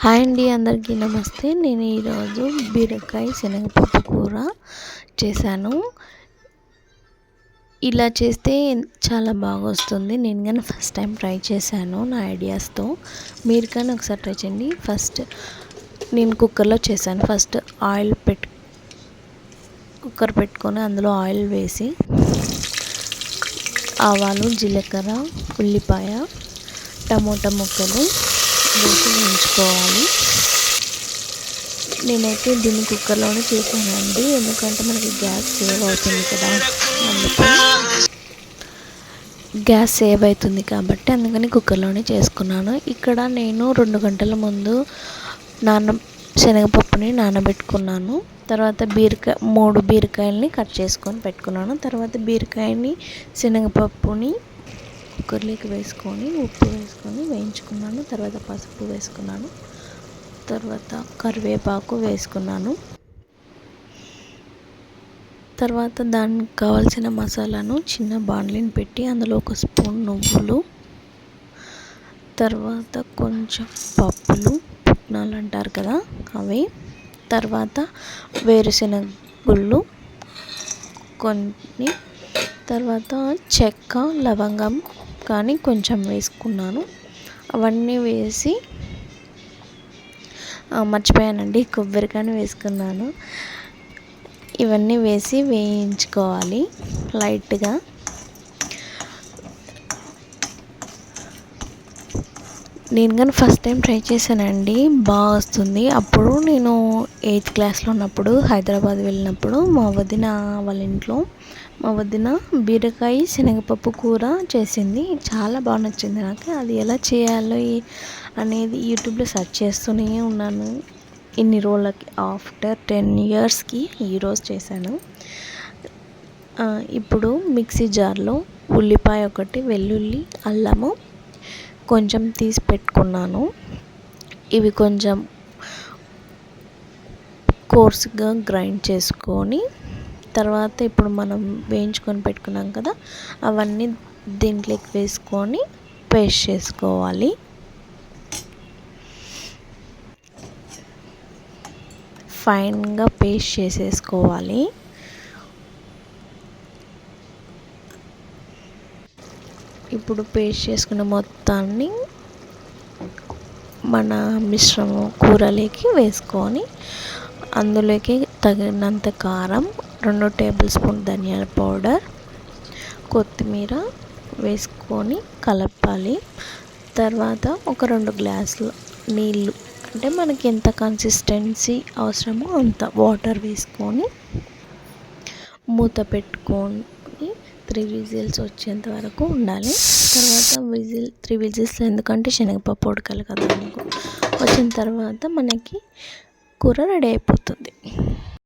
Hi అండి, అందరికీ నమస్తే. నేను ఈరోజు బీరకాయ శనగపప్పు కూర చేశాను. ఇలా చేస్తే చాలా బాగా వస్తుంది. నేను కానీ ఫస్ట్ టైం ట్రై చేశాను నా ఐడియాస్తో. మీరు కానీ ఒకసారి ట్రై చేయండి. ఫస్ట్ నేను కుక్కర్లో చేశాను. ఫస్ట్ కుక్కర్ పెట్టుకొని అందులో ఆయిల్ వేసి ఆవాలు, జీలకర్ర, ఉల్లిపాయ, టమోటా ముక్కలు వేసి వేయించుకోవాలి. నేనైతే దీన్ని కుక్కర్లోనే చేశానండి, ఎందుకంటే మనకి గ్యాస్ సేవ్ అవుతుంది కదా, గ్యాస్ సేవ్ అవుతుంది కాబట్టి అందుకని కుక్కర్లోనే చేసుకున్నాను. ఇక్కడ నేను 2 గంటల ముందు శనగపప్పుని నానబెట్టుకున్నాను. తర్వాత 3 బీరకాయలని కట్ చేసుకొని పెట్టుకున్నాను. తర్వాత బీరకాయని, శనగపప్పుని కుక్కర్లోకి వేసుకొని ఉప్పు వేసుకొని వేయించుకున్నాను. తర్వాత పసుపు వేసుకున్నాను. తర్వాత కరివేపాకు వేసుకున్నాను. తర్వాత దానికి కావాల్సిన మసాలాను చిన్న బాండ్లీని పెట్టి అందులో 1 స్పూన్ నువ్వులు, తర్వాత కొంచెం పప్పులు, పుట్నాలు అంటారు కదా అవి, తర్వాత వేరుశెనగ గుళ్ళు కొన్ని, తర్వాత చెక్క, లవంగం కానీ కొంచెం వేసుకున్నాను. అవన్నీ వేసి మర్చిపోయానండి, కొబ్బరికాయని వేసుకున్నాను. ఇవన్నీ వేసి వేయించుకోవాలి లైట్గా. నేను కానీ ఫస్ట్ టైం ట్రై చేశానండి, బాగా వస్తుంది. అప్పుడు నేను 8th క్లాస్లో ఉన్నప్పుడు హైదరాబాద్ వెళ్ళినప్పుడు మా వదిన వాళ్ళ ఇంట్లో మా వదిన బీరకాయ శనగపప్పు కూర చేసింది. చాలా బాగా నచ్చింది నాకు. అది ఎలా చేయాలో అనేది యూట్యూబ్లో సెర్చ్ చేస్తూనే ఉన్నాను. ఇన్ని రోజులకి ఆఫ్టర్ 10 ఇయర్స్కి ఈరోజు చేశాను. ఇప్పుడు మిక్సీ జార్లో ఉల్లిపాయ ఒకటి, వెల్లుల్లి, అల్లము కొంచెం తీసి పెట్టుకున్నాను. ఇవి కొంచెం కోర్స్గా గ్రైండ్ చేసుకొని, తర్వాత ఇప్పుడు మనం వేయించుకొని పెట్టుకున్నాం కదా అవన్నీ దీంట్లోకి వేసుకొని పేస్ట్ చేసుకోవాలి. ఫైన్గా పేస్ట్ చేసేసుకోవాలి. ఇప్పుడు పేస్ట్ చేసుకున్న మొత్తాన్ని మన మిశ్రమం కూరలోకి వేసుకొని అందులోకి తగినంత కారం, 2 టేబుల్ స్పూన్ ధనియాల పౌడర్, కొత్తిమీర వేసుకొని కలపాలి. తర్వాత ఒక 2 గ్లాసులు నీళ్ళు, అంటే మనకి ఎంత కన్సిస్టెన్సీ అవసరమో అంత వాటర్ వేసుకొని మూత పెట్టుకొని 3 విజిల్స్ వచ్చేంత వరకు ఉండాలి. తర్వాత 3 విజిల్స్ ఎందుకంటే శనగపప్పు ఉడకాలి కదా, వచ్చిన తర్వాత మనకి కూర రెడీ అయిపోతుంది.